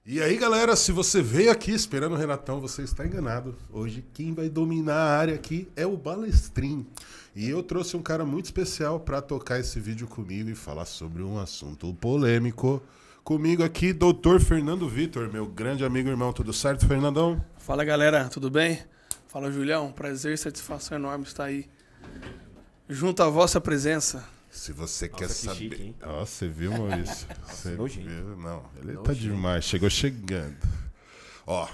E aí, galera, se você veio aqui esperando o Renatão, você está enganado. Hoje quem vai dominar a área aqui é o Balestrin. E eu trouxe um cara muito especial para tocar esse vídeo comigo e falar sobre um assunto polêmico. Comigo aqui, Dr. Fernando Vitor, meu grande amigo e irmão. Tudo certo, Fernandão? Fala, galera, tudo bem? Fala, Julião. Prazer e satisfação enorme estar aí junto à vossa presença. Se você Nossa, quer que saber... chique, hein? Ó, você viu, Maurício? Você nojento. viu? Não, ele tá Nojento. demais. Chegou chegando. Ó,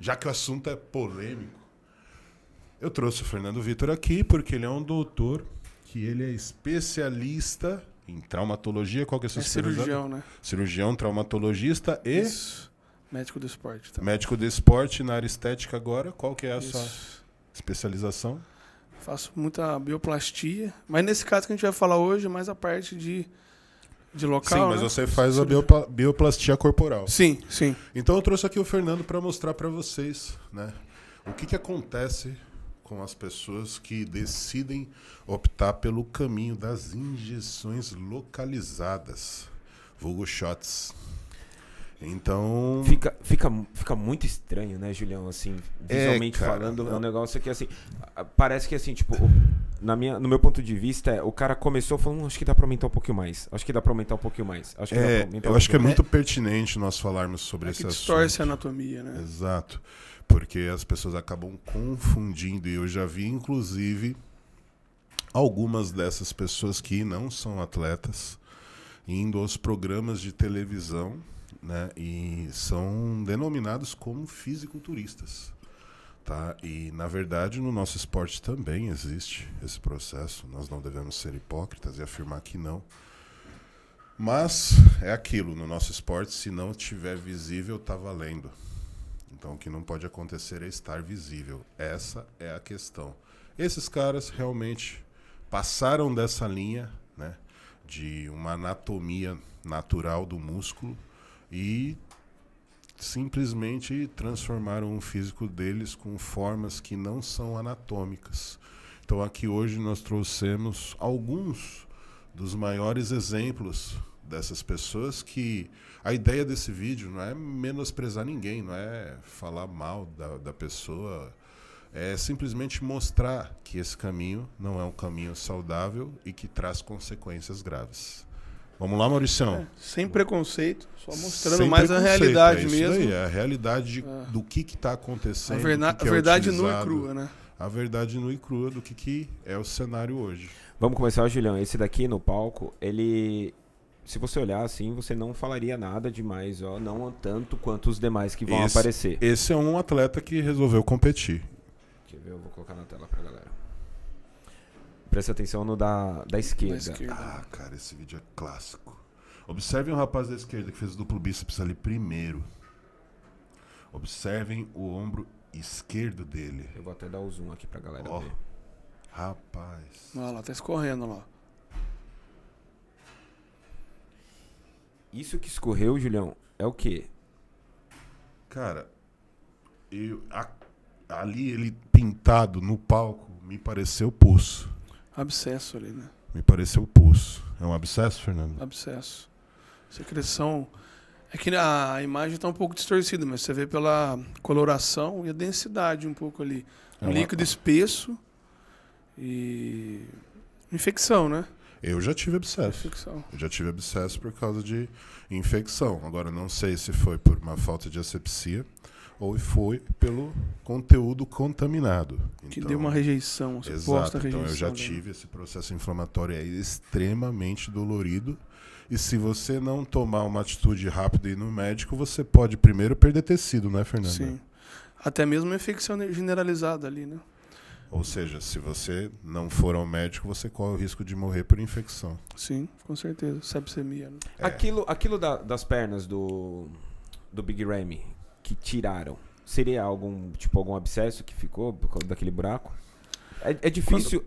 já que o assunto é polêmico, eu trouxe o Fernando Vitor aqui porque ele é um doutor que ele é especialista em traumatologia. Qual que é a sua É especialidade? cirurgião, né? Cirurgião, traumatologista e Isso. Médico do esporte. Tá? médico de esporte na área estética agora. Qual que é a sua Isso. especialização? Faço muita bioplastia, mas nesse caso que a gente vai falar hoje é mais a parte de local, Sim, mas né? você faz a Cirurgia. bioplastia corporal. Sim, sim. Então eu trouxe aqui o Fernando para mostrar para vocês, né, o que acontece com as pessoas que decidem optar pelo caminho das injeções localizadas, vulgo shots. Então, Fica muito estranho, né, Julião? Assim, visualmente cara, falando, é um negócio que, assim, parece que, assim, tipo, no meu ponto de vista, o cara começou falando, acho que dá pra aumentar um pouquinho mais. Acho que dá pra aumentar um pouquinho mais. Acho que dá pra aumentar eu um acho que é pouquinho muito pertinente nós falarmos sobre É esse que assunto. distorce a anatomia, né? Exato, porque as pessoas acabam confundindo, e eu já vi, inclusive, algumas dessas pessoas que não são atletas indo aos programas de televisão, né, e são denominados como fisiculturistas, tá? E, na verdade, no nosso esporte também existe esse processo, nós não devemos ser hipócritas e afirmar que não. Mas é aquilo, no nosso esporte, se não estiver visível, tá valendo. Então o que não pode acontecer é estar visível. Essa é a questão. Esses caras realmente passaram dessa linha, né, de uma anatomia natural do músculo e simplesmente transformaram o físico deles com formas que não são anatômicas. Então aqui hoje nós trouxemos alguns dos maiores exemplos dessas pessoas, que a ideia desse vídeo não é menosprezar ninguém, não é falar mal da pessoa, é simplesmente mostrar que esse caminho não é um caminho saudável e que traz consequências graves. Vamos lá, Mauricião? Sem preconceito, só mostrando Sem mais a preconceito, realidade é isso mesmo. Daí, é a realidade do que está acontecendo. A do que é verdade nua e utilizado. crua, né? A verdade nua e crua do que é o cenário hoje. Vamos começar, Julião. Esse daqui no palco, ele... Se você olhar assim, você não falaria nada demais, ó, não tanto quanto os demais que vão aparecer. Esse é um atleta que resolveu competir. Deixa eu ver, eu vou colocar na tela pra galera. Presta atenção no da esquerda. Da esquerda. Ah, cara, esse vídeo é clássico. Observem o rapaz da esquerda que fez o duplo bíceps ali primeiro. Observem o ombro esquerdo dele. Eu vou até dar o zoom aqui pra galera Ó, ver. rapaz. Olha lá, tá escorrendo lá. Isso que escorreu, Julião, é o quê? Cara, ali ele pintado no palco me pareceu pulso. Abscesso ali, né? Me pareceu pulso. É um abscesso, Fernando? Abscesso. Secreção. É que a imagem tá um pouco distorcida, mas você vê pela coloração e a densidade um pouco ali. É Um uma- líquido espesso e infecção, né? Eu já tive abscesso. Infecção. Eu já tive abscesso por causa de infecção. Agora, não sei se foi por uma falta de asepsia ou foi pelo conteúdo contaminado. Que Então, deu uma rejeição, suposta exato. Então, eu já rejeição. tive esse processo inflamatório aí extremamente dolorido. E se você não tomar uma atitude rápida e ir no médico, você pode primeiro perder tecido, né, Fernando? Sim. Até mesmo uma infecção generalizada ali, né? Ou seja, se você não for ao médico, você corre o risco de morrer por infecção. Sim, com certeza. Sepsemia, né? É. Aquilo das pernas do Big Ramy que tiraram, seria algum abscesso que ficou por causa daquele buraco? É difícil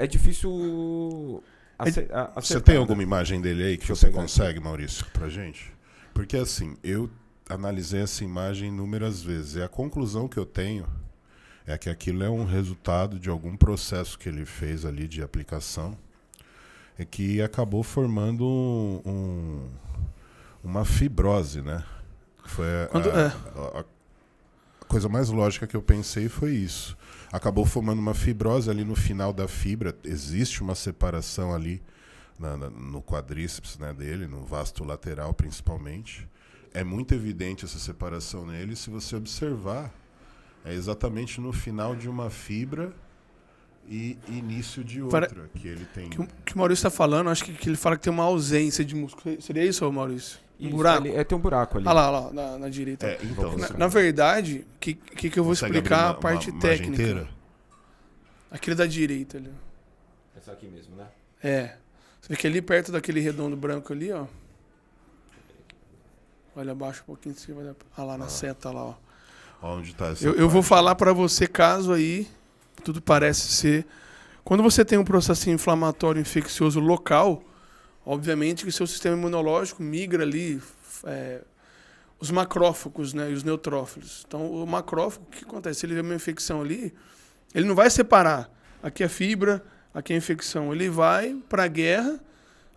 Você acertar, tem né? alguma imagem dele aí que Deixa eu você pegar consegue, Maurício, pra gente? Porque assim, eu analisei essa imagem inúmeras vezes e a conclusão que eu tenho é que aquilo é um resultado de algum processo que ele fez ali de aplicação e que acabou formando uma fibrose, né? Foi Quando- a coisa mais lógica que eu pensei foi isso. Acabou formando uma fibrose ali no final da fibra. Existe uma separação ali no quadríceps, né, dele, no vasto lateral principalmente. É muito evidente essa separação nele. Se você observar, é exatamente no final de uma fibra e início de outra que ele tem. Que o Maurício está falando, acho que ele fala que tem uma ausência de músculo. Seria isso, ô Maurício? Isso, Buraco? tem um buraco ali. Ah lá, na direita. Então, Na verdade, o que eu vou consegue explicar abrir a parte uma técnica. inteira? Aquele da direita ali. Essa aqui mesmo, né? É. Você vê que ali perto daquele redondo branco ali, ó. Olha abaixo um pouquinho em cima. Ah lá, na seta lá, ó. Onde tá essa Eu vou parte? falar pra você caso aí, tudo parece ser... Quando você tem um processo inflamatório infeccioso local, obviamente que o seu sistema imunológico migra ali os macrófagos, né, e os neutrófilos. Então, o macrófago, o que acontece? Se ele vê uma infecção ali, ele não vai separar. Aqui é fibra, aqui é infecção. Ele vai para a guerra,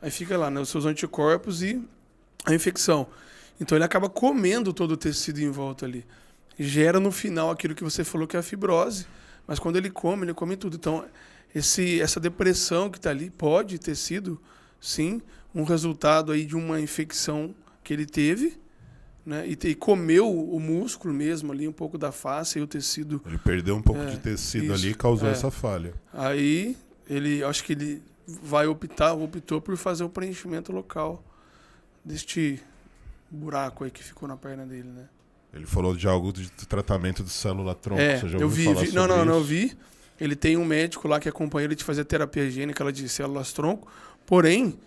aí fica lá, né, os seus anticorpos e a infecção. Então, ele acaba comendo todo o tecido em volta ali. Gera no final aquilo que você falou que é a fibrose, mas quando ele come tudo. Então, essa depressão que está ali pode ter sido, sim, um resultado aí de uma infecção que ele teve, né? E comeu o músculo mesmo ali, um pouco da face e o tecido. Ele perdeu um pouco de tecido ali e causou essa falha. Aí, acho que ele optou por fazer o preenchimento local deste buraco aí que ficou na perna dele, né? Ele falou de algo de tratamento de célula-tronco. Você já eu ouviu falar sobre não, isso? eu vi. Ele tem um médico lá que acompanha ele de fazer terapia gênica de células-tronco. Porém,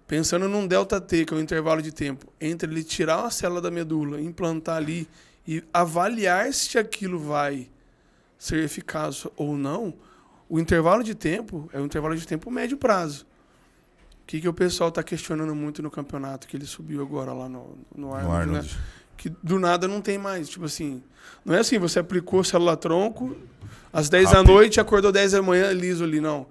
pensando num delta-T, que é um intervalo de tempo, entre ele tirar uma célula da medula, implantar ali e avaliar se aquilo vai ser eficaz ou não, o intervalo de tempo é um intervalo de tempo médio prazo. O que o pessoal está questionando muito no campeonato, que ele subiu agora lá no Arnold, né? Que do nada não tem mais. Tipo assim, não é assim, você aplicou célula-tronco às 10 da noite e acordou 10 da manhã liso ali, não.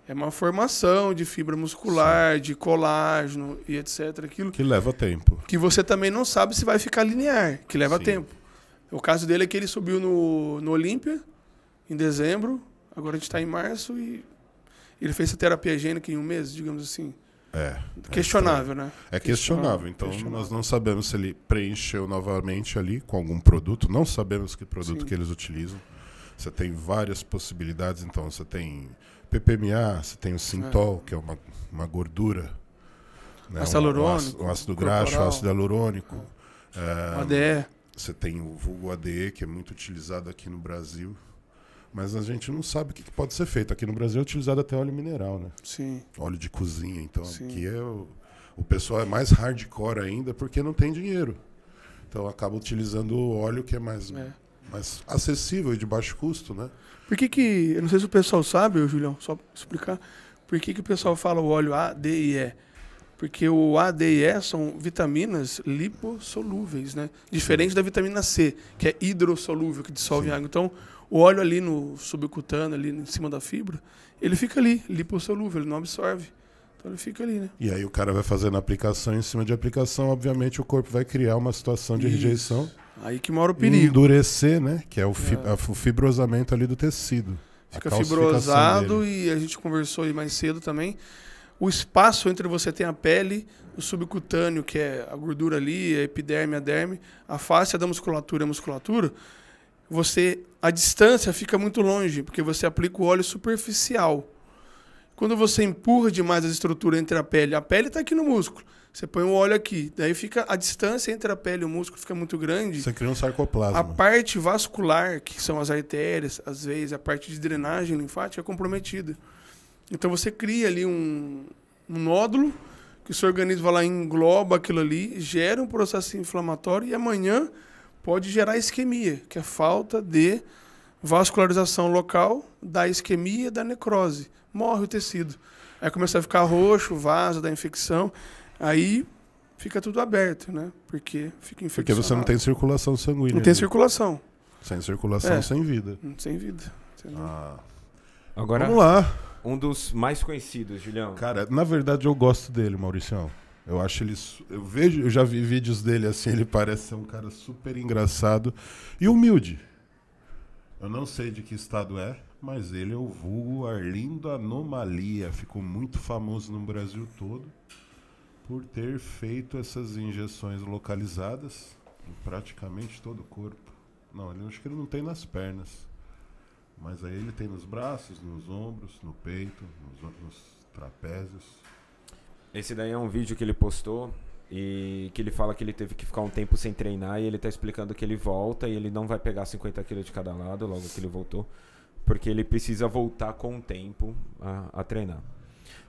É uma formação de fibra muscular, sim, de colágeno e etc. Aquilo que leva tempo. Que você também não sabe se vai ficar linear, que leva, sim, tempo. O caso dele é que ele subiu no Olímpia em dezembro, agora a gente está em março e ele fez essa terapia gênica em um mês, digamos assim. Questionável, né? É questionável. Então, nós não sabemos se ele preencheu novamente ali com algum produto. Não sabemos que produto, sim, que eles utilizam. Você tem várias possibilidades. Então, você tem PPMA, você tem o Sintol, que é uma gordura. Né? Ácido hialurônico. Um ácido graxo, ácido hialurônico. ADE. Você tem o vulgo ADE, que é muito utilizado aqui no Brasil. Mas a gente não sabe o que pode ser feito. Aqui no Brasil é utilizado até óleo mineral, né? Sim. Óleo de cozinha. Então, sim, aqui o pessoal é mais hardcore ainda porque não tem dinheiro. Então, acaba utilizando o óleo que é mais acessível e de baixo custo, né? Por que eu não sei se o pessoal sabe, Julião, só pra explicar, por que o pessoal fala o óleo A, D e E? Porque o A, D e E são vitaminas lipossolúveis, né? Diferente, sim, da vitamina C, que é hidrossolúvel, que dissolve em água. Então, o óleo ali no subcutâneo, ali em cima da fibra, ele fica ali, lipossolúvel, ele não absorve. Então ele fica ali, né? E aí o cara vai fazendo aplicação em cima de aplicação, obviamente o corpo vai criar uma situação de rejeição. Aí que mora o perigo. Endurecer, né? Que é o fibrosamento ali do tecido. Fica fibrosado dele. E a gente conversou aí mais cedo também. O espaço entre você tem a pele, o subcutâneo, que é a gordura ali, a epiderme, a derme, a face da musculatura e a musculatura, a distância fica muito longe, porque você aplica o óleo superficial. Quando você empurra demais a estrutura entre a pele está aqui no músculo, você põe o óleo aqui, daí fica a distância entre a pele e o músculo fica muito grande. Você cria um sarcoplasma. A parte vascular, que são as artérias, às vezes a parte de drenagem linfática é comprometida. Então você cria ali um nódulo, que o seu organismo vai lá, engloba aquilo ali, gera um processo inflamatório e amanhã pode gerar isquemia, que é falta de vascularização local da isquemia, da necrose. Morre o tecido. Aí começa a ficar roxo, vaso da infecção, aí fica tudo aberto, né? Porque fica infeccionado. Porque você não tem circulação sanguínea. Não tem circulação. Sem circulação, sem vida. Sem vida. Agora, vamos lá. Um dos mais conhecidos, Julião. Cara, na verdade eu gosto dele, Mauricião. Eu acho ele. Eu já vi vídeos dele assim, ele parece ser um cara super engraçado e humilde. Eu não sei de que estado é, mas ele é o vulgo Arlindo Anomalia. Ficou muito famoso no Brasil todo por ter feito essas injeções localizadas em praticamente todo o corpo. Não, eu acho que ele não tem nas pernas. Mas aí ele tem nos braços, nos ombros, no peito, nos trapézios. Esse daí é um vídeo que ele postou e que ele fala que ele teve que ficar um tempo sem treinar e ele tá explicando que ele volta e ele não vai pegar 50 kg de cada lado logo que ele voltou, porque ele precisa voltar com o tempo a treinar.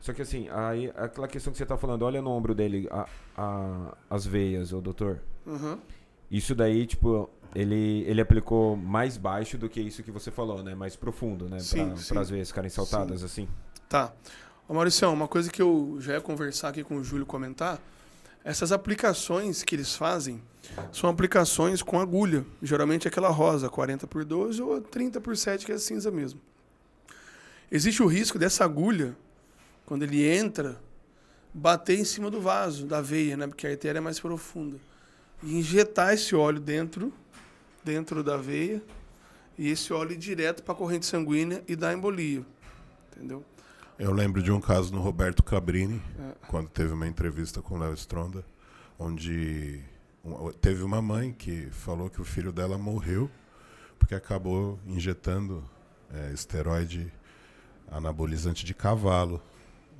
Só que assim, aí, aquela questão que você tá falando, olha no ombro dele as veias, ô doutor. Uhum. Isso daí, tipo, ele aplicou mais baixo do que isso que você falou, né? Mais profundo, né? Sim, Para as veias ficarem saltadas, sim. assim. Tá. Ô Mauricião, uma coisa que eu já ia conversar aqui com o Júlio comentar, essas aplicações que eles fazem são aplicações com agulha. Geralmente aquela rosa, 40x12 ou 30x7, que é cinza mesmo. Existe o risco dessa agulha, quando ele entra, bater em cima do vaso, da veia, né? Porque a artéria é mais profunda. E injetar esse óleo dentro da veia e esse óleo ir direto para a corrente sanguínea e dar embolia. Entendeu? Eu lembro de um caso no Roberto Cabrini, quando teve uma entrevista com o Léo Stronda, onde teve uma mãe que falou que o filho dela morreu porque acabou injetando esteroide anabolizante de cavalo,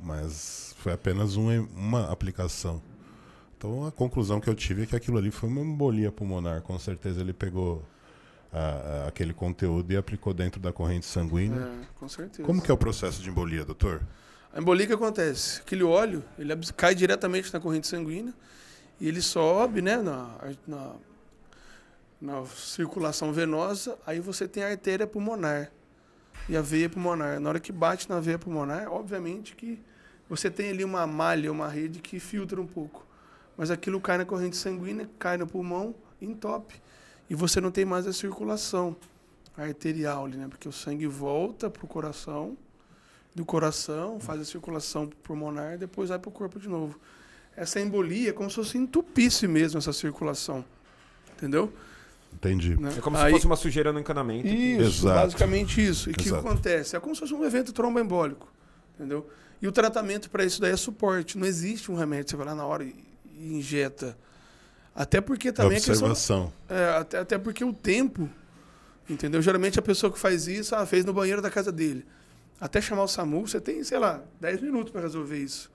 mas foi apenas uma aplicação. Então a conclusão que eu tive é que aquilo ali foi uma embolia pulmonar. Com certeza ele pegou aquele conteúdo e aplicou dentro da corrente sanguínea. Com certeza. Como que é o processo de embolia, doutor? A embolia que acontece? Aquele óleo, ele cai diretamente na corrente sanguínea e ele sobe, né, na circulação venosa, aí você tem a artéria pulmonar e a veia pulmonar. Na hora que bate na veia pulmonar, obviamente que você tem ali uma malha, uma rede que filtra um pouco. Mas aquilo cai na corrente sanguínea, cai no pulmão, entope. E você não tem mais a circulação arterial, né? Porque o sangue volta para o coração, do coração faz a circulação pulmonar, depois vai para o corpo de novo. Essa embolia é como se fosse entupisse mesmo essa circulação. Entendeu? Entendi. Né? É como se fosse uma sujeira no encanamento. Isso, Exato. basicamente isso. E o que Exato. acontece? É como se fosse um evento tromboembólico. Entendeu? E o tratamento para isso daí é suporte. Não existe um remédio, você vai lá na hora e injeta. Até porque também Observação. até porque o tempo, entendeu? Geralmente a pessoa que faz isso, fez no banheiro da casa dele. Até chamar o SAMU, você tem, sei lá, 10 minutos para resolver isso.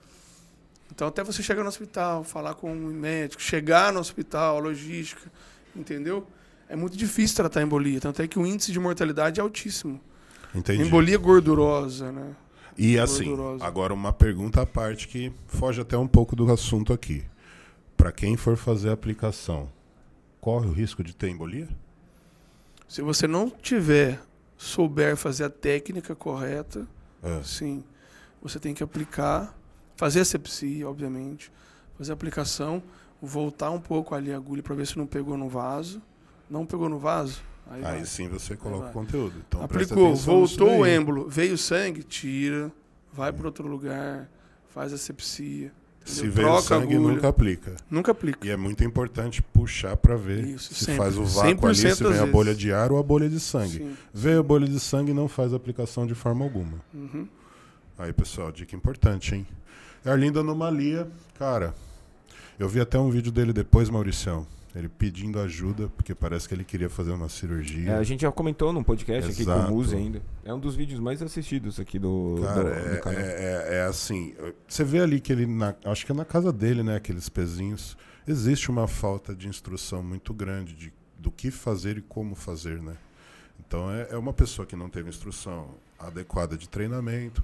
Então até você chegar no hospital, falar com um médico, chegar no hospital, a logística, entendeu? É muito difícil tratar a embolia, tanto é que o índice de mortalidade é altíssimo. Entendi. Embolia gordurosa, né? E assim, Gordurosa. agora uma pergunta à parte que foge até um pouco do assunto aqui. Para quem for fazer a aplicação, corre o risco de ter embolia? Se você não souber fazer a técnica correta, sim, você tem que aplicar, fazer a sepsia, obviamente, fazer a aplicação, voltar um pouco ali a agulha para ver se não pegou no vaso. Não pegou no vaso? Aí sim você coloca o conteúdo. Então, aplicou, voltou o êmbolo, veio sangue, tira, vai para outro lugar, faz a sepsia. Se veio sangue, nunca aplica. Nunca aplica. E é muito importante puxar para ver se sempre. faz o vácuo ali, se vem a bolha de ar ou a bolha de sangue. Sim. Veio a bolha de sangue, não faz a aplicação de forma alguma. Uhum. Aí, pessoal, dica importante, hein? Arlindo Anomalia, cara, eu vi até um vídeo dele depois, Mauricião, ele pedindo ajuda, porque parece que ele queria fazer uma cirurgia. A gente já comentou num podcast aqui com Exato. o Muzi ainda. É um dos vídeos mais assistidos aqui do canal. É assim, você vê ali que ele, acho que é na casa dele, né, aqueles pezinhos, existe uma falta de instrução muito grande do que fazer e como fazer, né? Então é uma pessoa que não teve instrução adequada de treinamento,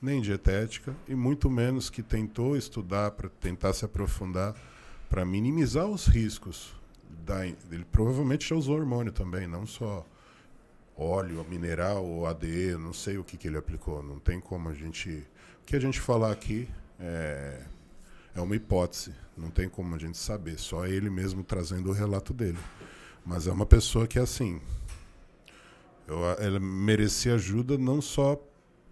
nem dietética, e muito menos que tentou estudar para tentar se aprofundar para minimizar os riscos. Ele provavelmente já usou hormônio também, não só óleo mineral ou ADE, não sei o que ele aplicou. Não tem como a gente... O que a gente falar aqui é uma hipótese, não tem como a gente saber, só ele mesmo trazendo o relato dele. Mas é uma pessoa que, assim, ela merecia ajuda não só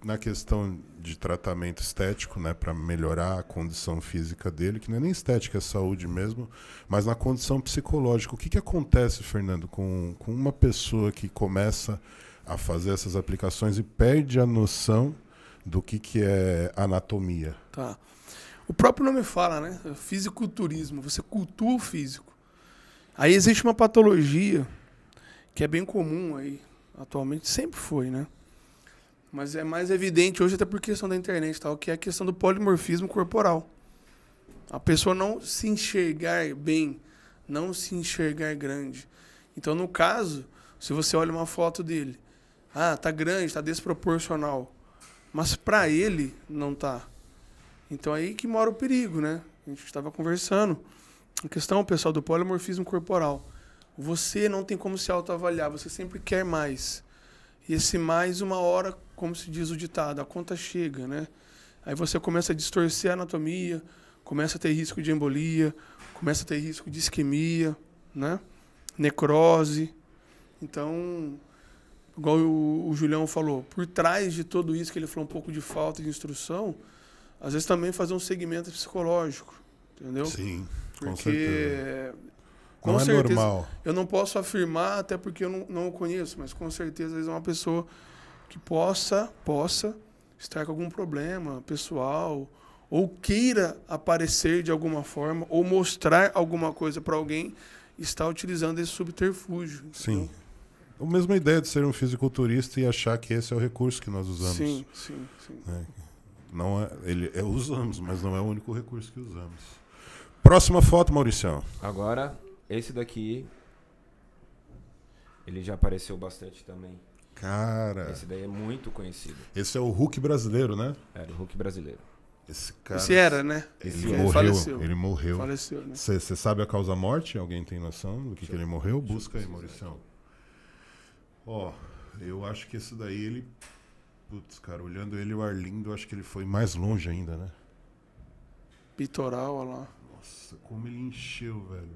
na questão de tratamento estético, né, para melhorar a condição física dele, que não é nem estética, é saúde mesmo, mas na condição psicológica. O que acontece, Fernando, com uma pessoa que começa a fazer essas aplicações e perde a noção do que é anatomia? Tá. O próprio nome fala, né? Fisiculturismo. Você cultua o físico. Aí existe uma patologia que é bem comum aí, atualmente, sempre foi, né? Mas é mais evidente hoje até por questão da internet e tal, que é a questão do polimorfismo corporal. A pessoa não se enxergar bem, não se enxergar grande. Então, no caso, se você olha uma foto dele, tá grande, tá desproporcional. Mas para ele não tá. Então aí que mora o perigo, né? A gente estava conversando. A questão, pessoal, do polimorfismo corporal. Você não tem como se autoavaliar, você sempre quer mais. E esse mais, uma hora, como se diz o ditado, a conta chega, né? Aí você começa a distorcer a anatomia, começa a ter risco de embolia, começa a ter risco de isquemia, né? Necrose. Então, igual o Julião falou, por trás de tudo isso que ele falou, um pouco de falta de instrução, às vezes também fazer um segmento psicológico, entendeu? Sim, com Porque certeza. com Não é certeza, normal. eu não posso afirmar, até porque eu não o conheço, mas com certeza às vezes é uma pessoa que possa estar com algum problema pessoal, ou queira aparecer de alguma forma, ou mostrar alguma coisa para alguém, está utilizando esse subterfúgio. Sim. Entendeu? A mesma ideia de ser um fisiculturista e achar que esse é o recurso que nós usamos. Sim. Né? Não é, usamos, mas não é o único recurso que usamos. Próxima foto, Mauricião. Agora, esse daqui, ele já apareceu bastante também. Cara, Esse daí é muito conhecido. esse é o Hulk brasileiro, né? Era o Hulk brasileiro. Esse cara. Esse era, né? Ele era. morreu. Faleceu. Ele morreu. Faleceu, né? Você sabe a causa morte? Alguém tem noção do que ele morreu? Busca aí, Mauricião. Ó, eu acho que esse daí, ele... Putz, cara, olhando ele e o Arlindo, eu acho que ele foi mais longe ainda, né? Peitoral, olha lá. Nossa, como ele encheu, velho.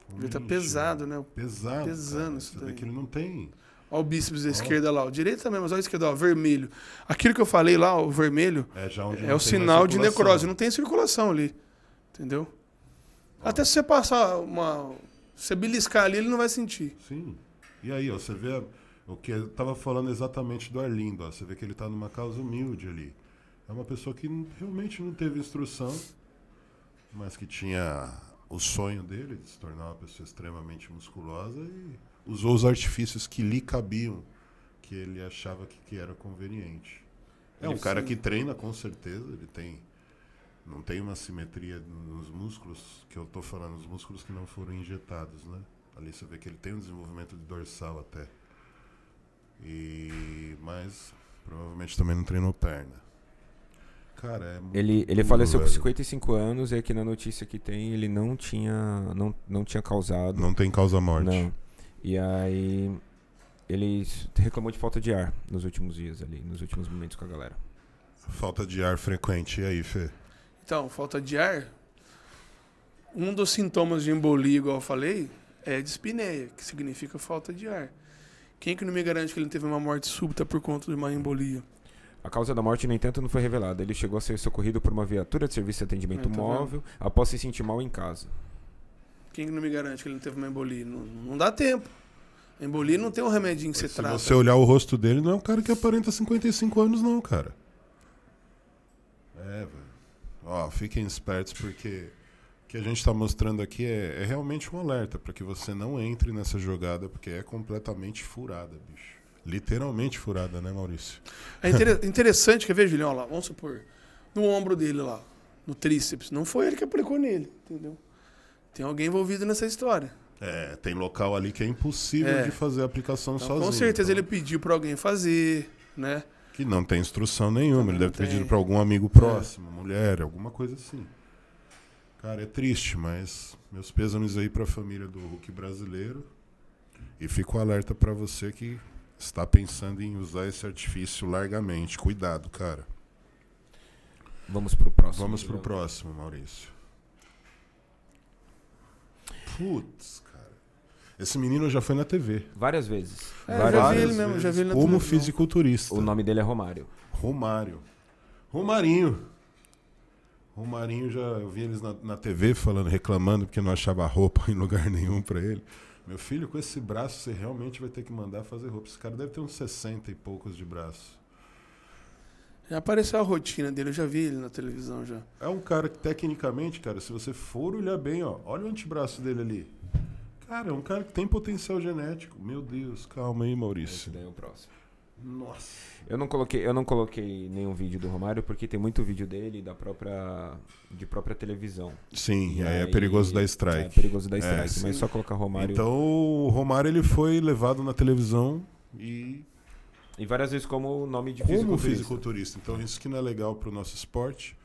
Como Ele tá encheu. pesado, né? Pesado. Pesando cara. isso Você daí. vê que ele não tem... Olha o bíceps da esquerda lá. O direito também, mas olha a esquerda, ó, vermelho. Aquilo que eu falei lá, o vermelho, Já onde é não o tem sinal mais de circulação. necrose. Não tem circulação ali. Entendeu? Até se você passar se você beliscar ali, ele não vai sentir. Sim. E aí, ó, você vê o que eu tava falando exatamente do Arlindo, ó. Você vê que ele tá numa causa humilde ali. É uma pessoa que realmente não teve instrução, mas que tinha o sonho dele de se tornar uma pessoa extremamente musculosa e usou os artifícios que lhe cabiam, que ele achava que era conveniente. É um cara que treina, com certeza, não tem uma simetria nos músculos, que eu tô falando, os músculos que não foram injetados, né? Ali você vê que ele tem um desenvolvimento de dorsal até. Mas provavelmente também não treinou perna. Cara, é muito Ele duro, faleceu com velho. 55 anos e aqui na notícia que tem, ele não tinha causado. Não tem causa-morte. Não. E aí ele reclamou de falta de ar nos últimos dias ali, nos últimos momentos com a galera. Falta de ar frequente. E aí, Fê? Então, falta de ar. Um dos sintomas de embolia, igual eu falei, é dispneia, que significa falta de ar. Quem que não me garante que ele teve uma morte súbita por conta de uma embolia? A causa da morte, no entanto, não foi revelada. Ele chegou a ser socorrido por uma viatura de serviço de atendimento Tá móvel após se sentir mal em casa. Quem que não me garante que ele não teve uma embolia? Não dá tempo. A embolia não tem um remedinho que você Se trata. você olhar o rosto dele, não é um cara que aparenta 55 anos, não, cara. Velho. Ó, fiquem espertos, porque o que a gente tá mostrando aqui é realmente um alerta para que você não entre nessa jogada, porque é completamente furada, bicho. Literalmente furada, né, Maurício? É interessante, quer ver, Julião? Lá, vamos supor, no ombro dele lá, no tríceps. Não foi ele que aplicou nele, entendeu? Tem alguém envolvido nessa história. Tem local ali que é impossível de fazer a aplicação Então, sozinho. com certeza então, ele pediu para alguém fazer, né? que não tem instrução nenhuma. Ele deve ter tem. pedido para algum amigo próximo, mulher, alguma coisa assim. Cara, é triste, mas meus pêsames aí para a família do Hulk brasileiro. E fico alerta para você que está pensando em usar esse artifício largamente. Cuidado, cara. Vamos pro próximo. Vamos pro próximo, Maurício. Putz, cara. Esse menino já foi na TV. Várias vezes. É, Várias já vi vezes. ele mesmo, já vi ele na Como televisão. fisiculturista. O nome dele é Romário. Romarinho, eu vi eles na TV falando, reclamando porque não achava roupa em lugar nenhum pra ele. Meu filho, com esse braço você realmente vai ter que mandar fazer roupa. Esse cara deve ter uns 60 e poucos de braço. Já apareceu a rotina dele, eu já vi ele na televisão já. É um cara que, tecnicamente, cara, se você for olhar bem, ó, olha o antebraço dele ali. Cara, é um cara que tem potencial genético. Meu Deus, calma aí, Esse Maurício. daí é o próximo. Nossa. Eu não coloquei nenhum vídeo do Romário porque tem muito vídeo dele de própria televisão. Sim, E aí é perigoso dar É strike. perigoso dar strike, sim. mas só colocar Romário. Então o Romário ele foi levado na televisão e E várias vezes como nome de como fisiculturista. fisiculturista. Então isso que não é legal para o nosso esporte,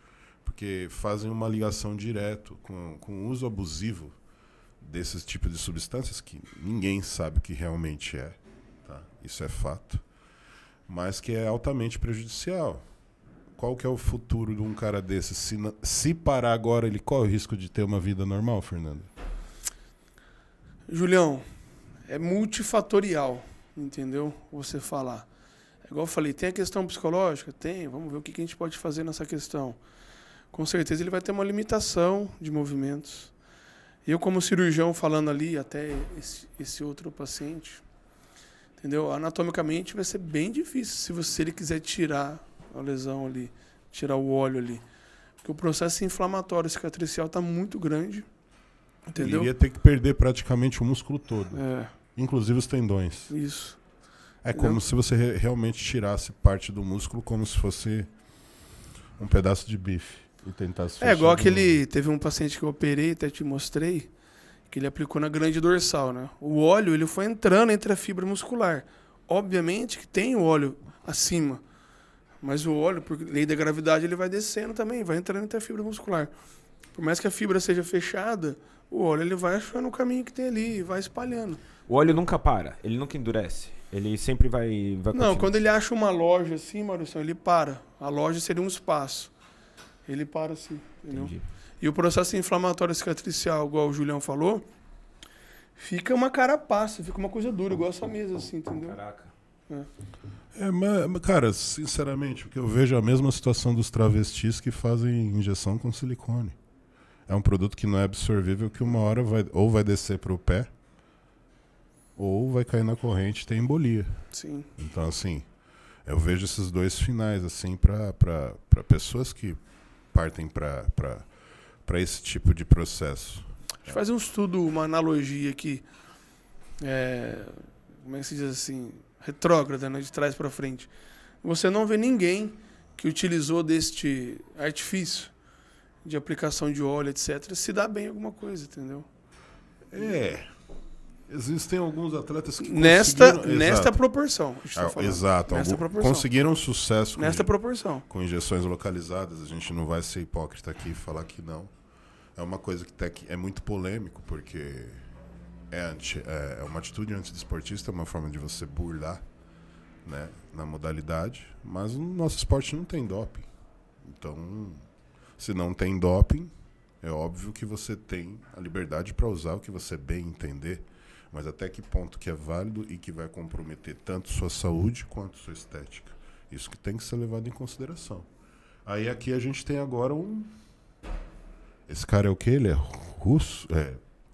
porque fazem uma ligação direto com o uso abusivo desses tipos de substâncias que ninguém sabe o que realmente é. Tá? Isso é fato. Mas que é altamente prejudicial. Qual que é o futuro de um cara desse? Se parar agora, ele corre o risco de ter uma vida normal, Fernando? Julião, é multifatorial, entendeu? Você falar. É igual eu falei, tem a questão psicológica? Tem, vamos ver o que a gente pode fazer nessa questão. Com certeza ele vai ter uma limitação de movimentos. Eu, como cirurgião, falando ali, até esse outro paciente, entendeu? Anatomicamente vai ser bem difícil se ele quiser tirar a lesão ali, tirar o óleo ali. Porque o processo inflamatório cicatricial está muito grande, entendeu? Ele iria ter que perder praticamente o músculo todo, É, inclusive os tendões. isso. É como se você realmente tirasse parte do músculo como se fosse um pedaço de bife e tentasse É igual fechar de aquele... Teve um paciente que eu operei, até te mostrei, que ele aplicou na grande dorsal, né? O óleo, ele foi entrando entre a fibra muscular. Obviamente que tem o óleo acima, mas o óleo, por lei da gravidade, ele vai descendo também, vai entrando entre a fibra muscular. Por mais que a fibra seja fechada, o óleo ele vai achando o caminho que tem ali e vai espalhando. O óleo nunca para, ele nunca endurece. Ele sempre vai Não, continuar. quando ele acha uma loja assim, Maurício, ele para. A loja seria um espaço. Ele para assim, entendeu? Entendi. E o processo inflamatório cicatricial, igual o Julião falou, fica uma carapaça, fica uma coisa dura, igual essa mesa assim, entendeu? Caraca. mas, cara, sinceramente, porque eu vejo a mesma situação dos travestis que fazem injeção com silicone. É um produto que não é absorvível, que uma hora vai descer para o pé, ou vai cair na corrente e tem embolia. Sim. Então, assim, eu vejo esses dois finais, assim, para pessoas que partem para esse tipo de processo. A gente faz um estudo, uma analogia aqui, como é que se diz assim, retrógrada, né, de trás para frente. Você não vê ninguém que utilizou deste artifício de aplicação de óleo, etc., se dá bem alguma coisa, entendeu? Existem alguns atletas que Nesta Exato. proporção. A gente tá falando. Exato. Nesta proporção. Conseguiram sucesso Nesta proporção. com injeções localizadas. A gente não vai ser hipócrita aqui e falar que não. É uma coisa que é muito polêmico, porque é uma atitude antidesportista, é uma forma de você burlar, né, na modalidade. Mas o nosso esporte não tem doping. Então, se não tem doping, é óbvio que você tem a liberdade para usar o que você bem entender. Mas até que ponto que é válido e que vai comprometer tanto sua saúde quanto sua estética. Isso que tem que ser levado em consideração. Aí aqui a gente tem agora Esse cara é o quê? Ele é russo?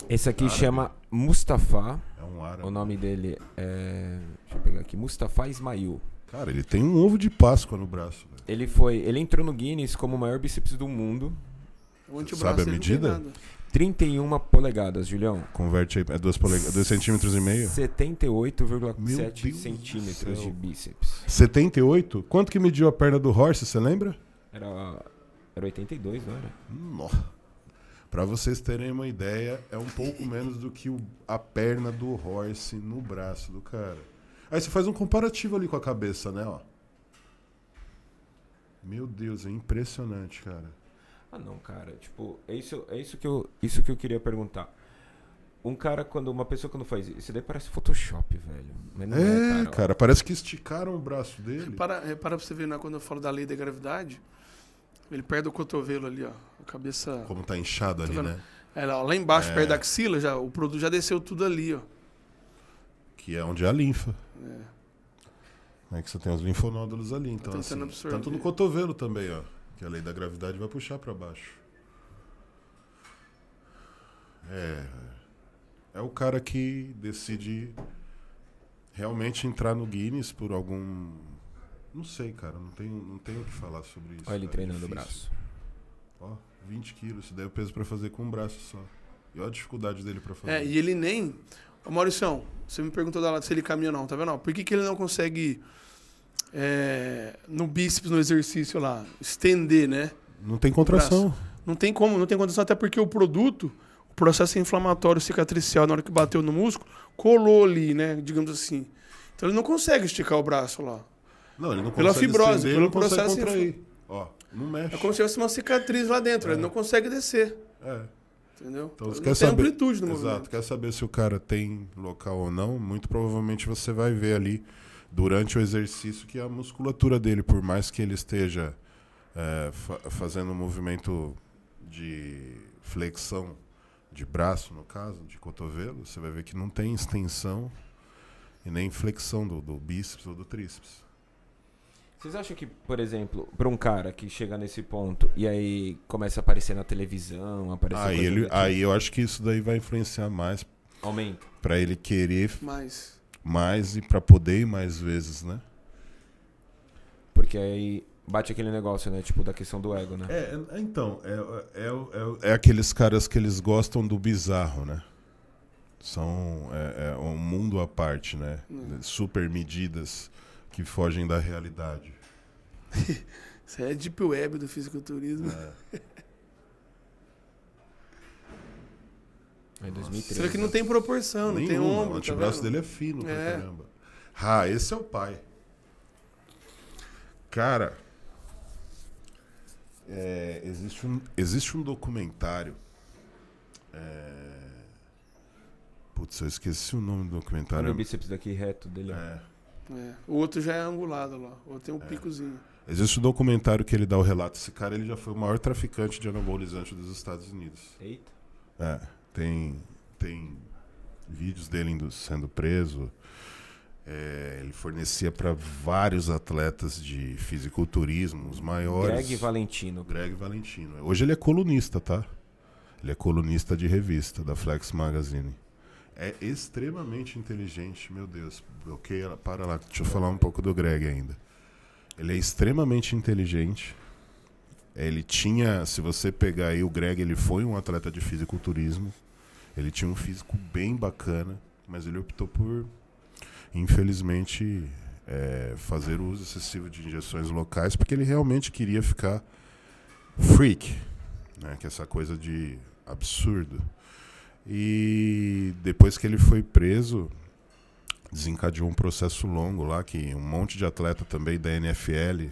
Esse aqui árabe. chama Mustafa. É um árabe. O nome dele é... Deixa eu pegar aqui. Mustafa Ismail. Cara, ele tem um ovo de Páscoa no braço. Velho. Ele entrou no Guinness como o maior bíceps do mundo. O antebraço Sabe a dele não tem medida? nada. 31 polegadas, Julião. Converte aí, é 2 centímetros e meio? 78,7 Deus centímetros do céu. de bíceps. 78? Quanto que mediu a perna do Horse, você lembra? Era 82, não era? Nossa. Pra vocês terem uma ideia, é um pouco menos do que a perna do Horse no braço do cara. Aí você faz um comparativo ali com a cabeça, né? Ó. Meu Deus, é impressionante, cara. Ah, não, cara. Tipo, é isso que eu queria perguntar. Uma pessoa quando faz isso daí parece Photoshop, velho. Mas não é, cara, parece que esticaram o braço dele. Repara pra você ver, né, quando eu falo da lei da gravidade, ele perde o cotovelo ali, ó. A cabeça... Como tá inchado ali, vendo? né? Lá embaixo, perto da axila, o produto já desceu tudo ali, ó. Que é onde é a linfa. É que você tem os linfonódulos ali. Então, Tá assim, tentando absorver. tanto no cotovelo também, ó. Que a lei da gravidade vai puxar para baixo. É o cara que decide realmente entrar no Guinness por algum... Não sei, cara. Não tenho o que falar sobre isso. Olha ele cara, treinando o difícil. braço. Ó, 20 quilos. Isso daí é o peso pra fazer com um braço só. E olha a dificuldade dele pra fazer. E ele nem... Ô, Mauricião, você me perguntou da lado se ele caminha ou não, tá vendo? Por que ele não consegue, no bíceps, no exercício lá, estender, né? Não tem contração. Não tem como, não tem condição, até porque o produto, o processo inflamatório cicatricial, na hora que bateu no músculo, colou ali, né? Digamos assim. Então ele não consegue esticar o braço lá. Não, ele não Pela consegue fibrose, estender, pelo não consegue processo contrair. Ó, não mexe. É como se tivesse uma cicatriz lá dentro, ele não consegue descer. Entendeu? Então, você não quer tem saber, amplitude no exato, movimento. quer saber se o cara tem local ou não, muito provavelmente você vai ver ali durante o exercício que a musculatura dele, por mais que ele esteja fazendo um movimento de flexão de braço, no caso, de cotovelo, você vai ver que não tem extensão e nem flexão do bíceps ou do tríceps. Vocês acham que, por exemplo, para um cara que chega nesse ponto e aí começa a aparecer na televisão, Aí eu acho que isso daí vai influenciar mais aumenta para ele querer Mas mais e para poder ir mais vezes, né? Porque aí bate aquele negócio, né? Tipo, da questão do ego, né? Então, é aqueles caras que eles gostam do bizarro, né? São um mundo à parte, né? Super medidas que fogem da realidade. Isso é deep web do fisiculturismo. É 2013. Você vê que não tem proporção, não tem ombro. O antebraço dele é fino pra caramba. Esse é o pai. Cara, existe um documentário. Putz, eu esqueci o nome do documentário. Olha o bíceps daqui reto dele. O outro já é angulado lá. O outro tem um picozinho. Existe um documentário que ele dá o relato. Esse cara ele já foi o maior traficante de anabolizante dos Estados Unidos. Eita. Tem vídeos dele sendo preso. Ele fornecia para vários atletas de fisiculturismo, os maiores. Greg Valentino. Hoje ele é colunista, tá? Ele é colunista de revista da Flex Magazine. É extremamente inteligente, meu Deus. Bloqueia, para lá. Deixa eu falar um pouco do Greg ainda. Ele é extremamente inteligente. Ele tinha, se você pegar aí o Greg, ele foi um atleta de fisiculturismo. Ele tinha um físico bem bacana, mas ele optou por, infelizmente, fazer uso excessivo de injeções locais, porque ele realmente queria ficar freak, né? Que é essa coisa de absurdo. E depois que ele foi preso, desencadeou um processo longo lá, que um monte de atleta também da NFL,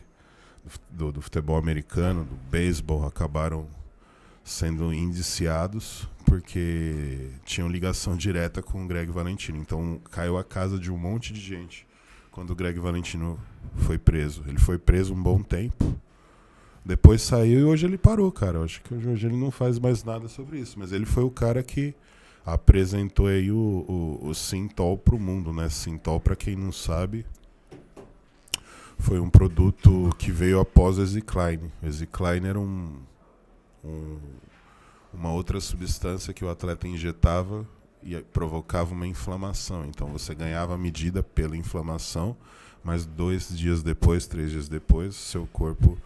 do futebol americano, do beisebol, acabaram sendo indiciados porque tinham ligação direta com o Greg Valentino. Então caiu a casa de um monte de gente quando o Greg Valentino foi preso. Ele foi preso um bom tempo, depois saiu e hoje ele parou, cara. Eu acho que hoje ele não faz mais nada sobre isso, mas ele foi o cara que apresentou aí o Synthol pro mundo, né? Synthol, pra quem não sabe, foi um produto que veio após o Exicline. O Exicline era uma outra substância que o atleta injetava e provocava uma inflamação. Então você ganhava a medida pela inflamação, mas 2 dias depois, 3 dias depois, seu corpo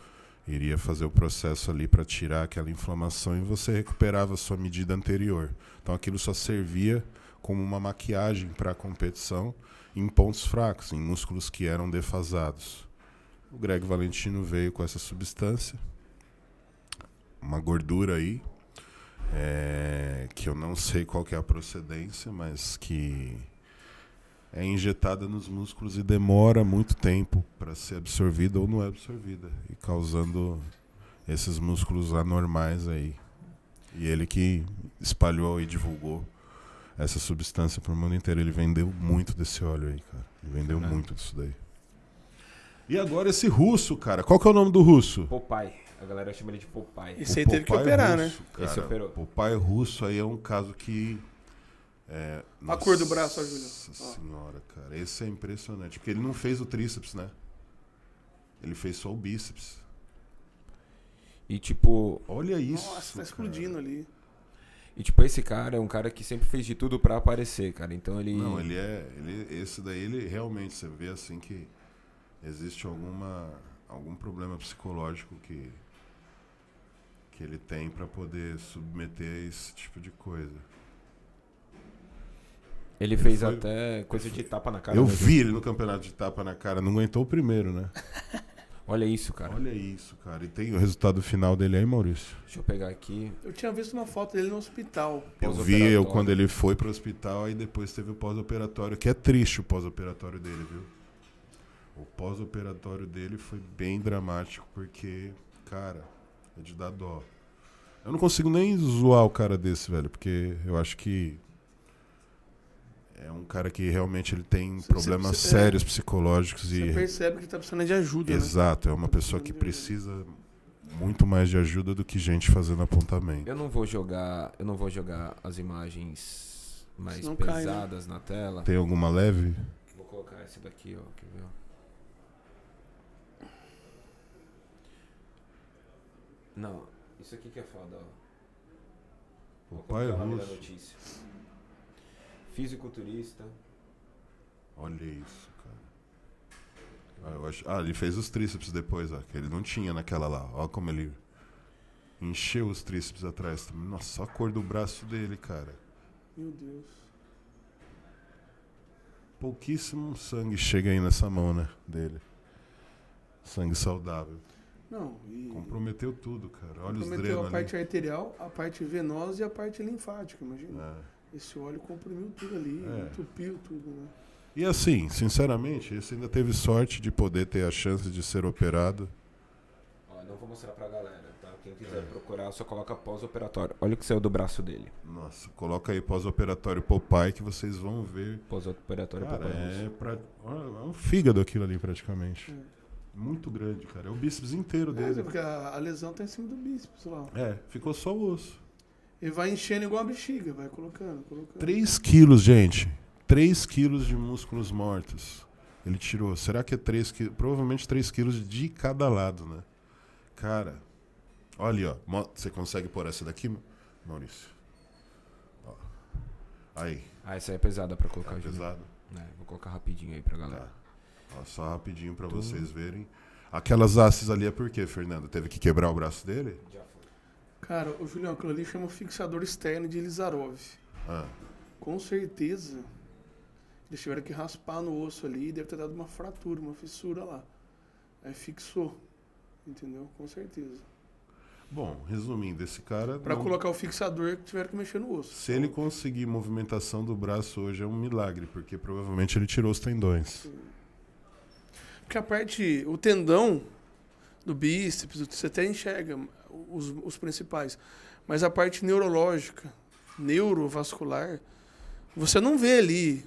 iria fazer o processo ali para tirar aquela inflamação e você recuperava a sua medida anterior. Então aquilo só servia como uma maquiagem para a competição em pontos fracos, em músculos que eram defasados. O Greg Valentino veio com essa substância, uma gordura aí, que eu não sei qual que é a procedência, mas que é injetada nos músculos e demora muito tempo para ser absorvida ou não é absorvida, e causando esses músculos anormais aí. E ele que espalhou e divulgou essa substância para o mundo inteiro. Ele vendeu muito desse óleo aí, cara. Ele vendeu muito disso daí. E agora esse russo, cara. Qual que é o nome do russo? Popeye. A galera chama ele de Popeye. Esse aí teve que operar, russo, né? Cara, Esse operou. Popeye russo aí é um caso que A cor do braço, ó, Júlio. Nossa senhora, cara. Esse é impressionante. Porque ele não fez o tríceps, né? Ele fez só o bíceps. E tipo... Olha isso, Nossa, tá explodindo ali. E tipo, esse cara é um cara que sempre fez de tudo pra aparecer, cara. Então ele... Não, esse daí, ele realmente, você vê assim que existe algum problema psicológico que ele tem pra poder submeter a esse tipo de coisa. Ele fez até coisa de tapa na cara. Eu né? vi ele no campeonato de tapa na cara, não aguentou o primeiro, né? Olha isso, cara. Olha isso, cara. E tem o resultado final dele aí, Maurício? Deixa eu pegar aqui. Eu tinha visto uma foto dele no hospital. Eu vi quando ele foi pro hospital, aí depois teve o pós-operatório, que é triste o pós-operatório dele, viu? O pós-operatório dele foi bem dramático, porque, cara, é de dar dó. Eu não consigo nem zoar o cara desse, velho, porque eu acho que é um cara que realmente ele tem problemas sérios psicológicos. Você percebe que tá precisando de ajuda, Exato, é uma pessoa que precisa muito mais de ajuda do que gente fazendo apontamento. Eu não vou jogar as imagens mais Senão pesadas na tela. Tem alguma leve? Vou colocar essa daqui, ó, quer ver? Não, isso aqui que é foda, ó. O pai é russo. Notícia. Fisiculturista. Olha isso, cara. Ele fez os tríceps depois, ó, que ele não tinha naquela lá. Olha como ele encheu os tríceps atrás também. Nossa, olha a cor do braço dele, cara. Meu Deus. Pouquíssimo sangue chega aí nessa mão, né, dele. Sangue saudável. Não, e comprometeu tudo, cara. Olha os drenos ali. comprometeu a parte arterial, a parte venosa e a parte linfática, imagina. É. Esse óleo comprimiu tudo ali, entupiu tudo, né? E assim, sinceramente, esse ainda teve sorte de poder ter a chance de ser operado. Ó, não vou mostrar pra galera, tá? Quem quiser procurar, só coloca pós-operatório. Olha o que saiu do braço dele. Nossa, coloca aí pós-operatório Popeye que vocês vão ver. Pós-operatório Cara, Popeye. é um fígado aquilo ali praticamente. Muito grande, cara. É o bíceps inteiro dele. Porque a lesão tá em cima do bíceps lá. Ficou só o osso. Ele vai enchendo igual a bexiga, vai colocando. 3 quilos, gente. 3 quilos de músculos mortos. Ele tirou. Será que é 3 quilos? Provavelmente 3 quilos de cada lado, né? Cara, olha ali, ó. Você consegue pôr essa daqui, Maurício? Ó. Aí. Essa aí é pesada pra colocar. Tá pesado? Vou colocar rapidinho aí pra galera. Tá. Ó, só rapidinho pra vocês verem. Aquelas hastes ali é por quê, Fernando? Teve que quebrar o braço dele? Já foi. Cara, o Julião, aquilo ali chama fixador externo de Lizarov. Com certeza, eles tiveram que raspar no osso ali e deve ter dado uma fratura, uma fissura lá. Aí fixou, entendeu? Com certeza. Bom, resumindo, esse cara... Pra colocar o fixador, tiveram que mexer no osso. Se ele conseguir movimentação do braço hoje é um milagre, porque provavelmente ele tirou os tendões. Sim. Porque o tendão do bíceps, você até enxerga os principais, mas a parte neurológica, neurovascular, você não vê ali,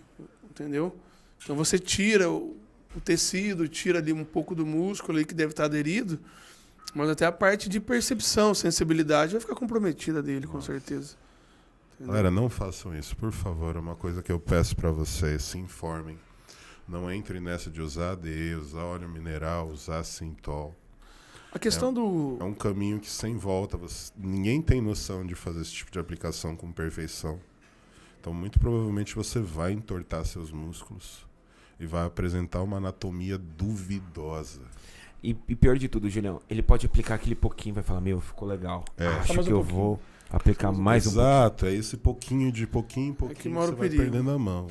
entendeu? Então você tira o tecido, tira ali um pouco do músculo ali que deve estar aderido, mas até a parte de percepção, sensibilidade vai ficar comprometida dele, com certeza. Entendeu? Galera, não façam isso, por favor. É uma coisa que eu peço pra vocês, se informem. Não entrem nessa de usar ADE, usar óleo mineral, usar Sintol. A questão É um caminho que sem volta. Ninguém tem noção de fazer esse tipo de aplicação com perfeição. Então, muito provavelmente, você vai entortar seus músculos e vai apresentar uma anatomia duvidosa. E pior de tudo, Julião, ele pode aplicar aquele pouquinho, vai falar, ficou legal. Acho que eu vou aplicar mais um pouquinho. Exato, é esse pouquinho de pouquinho em pouquinho que mora você o vai perigo. perdendo a mão.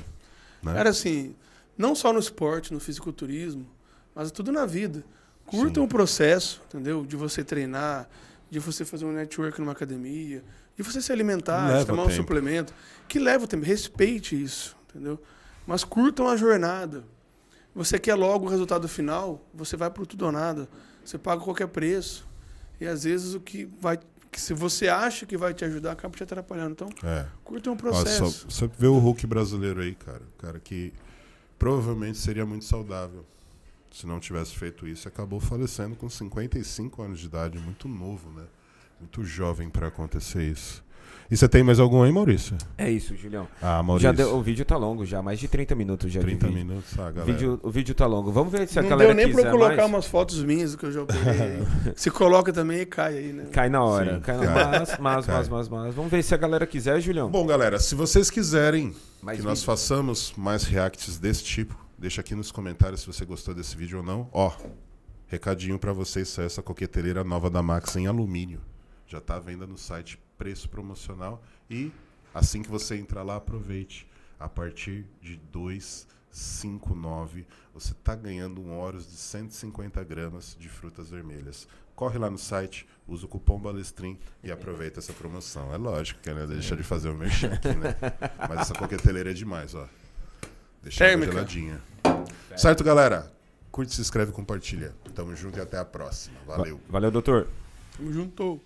Né? Era assim, não só no esporte, no fisiculturismo, mas tudo na vida. Curtam o processo, entendeu? De você treinar, de você fazer um network numa academia, de você se alimentar, de tomar um suplemento, que leva o tempo. Respeite isso, entendeu? Mas curtam a jornada. Você quer logo o resultado final, você vai pro tudo ou nada. Você paga qualquer preço. E às vezes se você acha que vai te ajudar, acaba te atrapalhando. Então, curtam o processo. Você vê o Hulk brasileiro aí, cara. O cara que provavelmente seria muito saudável. Se não tivesse feito isso, acabou falecendo com 55 anos de idade, muito novo, né? Muito jovem para acontecer isso. E você tem mais algum aí, Maurício? É isso, Julião. Ah, Maurício. O vídeo tá longo já, mais de 30 minutos já. 30 minutos, galera. O vídeo tá longo. Vamos ver se a Não galera deu nem pra quiser eu colocar mais. umas fotos minhas do que eu já operei. Se coloca também e cai aí, né? Cai na hora. Sim, cai na... cai. Mas. Vamos ver se a galera quiser, Julião. Bom, galera, se vocês quiserem Mais que nós vídeo. façamos mais reacts desse tipo, deixa aqui nos comentários se você gostou desse vídeo ou não. Ó, recadinho pra vocês, saiu essa coqueteleira nova da Max em alumínio. Já tá à venda no site, preço promocional. E assim que você entrar lá, aproveite. A partir de 2,59 você tá ganhando um Oros de 150 gramas de frutas vermelhas. Corre lá no site, usa o cupom Balestrin e aproveita essa promoção. É lógico que ela deixa de fazer o merchan aqui, né? Mas essa coqueteleira é demais, ó. Deixa ela Térmica. geladinha. Certo, galera? Curte, se inscreve e compartilha. Tamo junto e até a próxima. Valeu. Valeu, doutor. Tamo junto.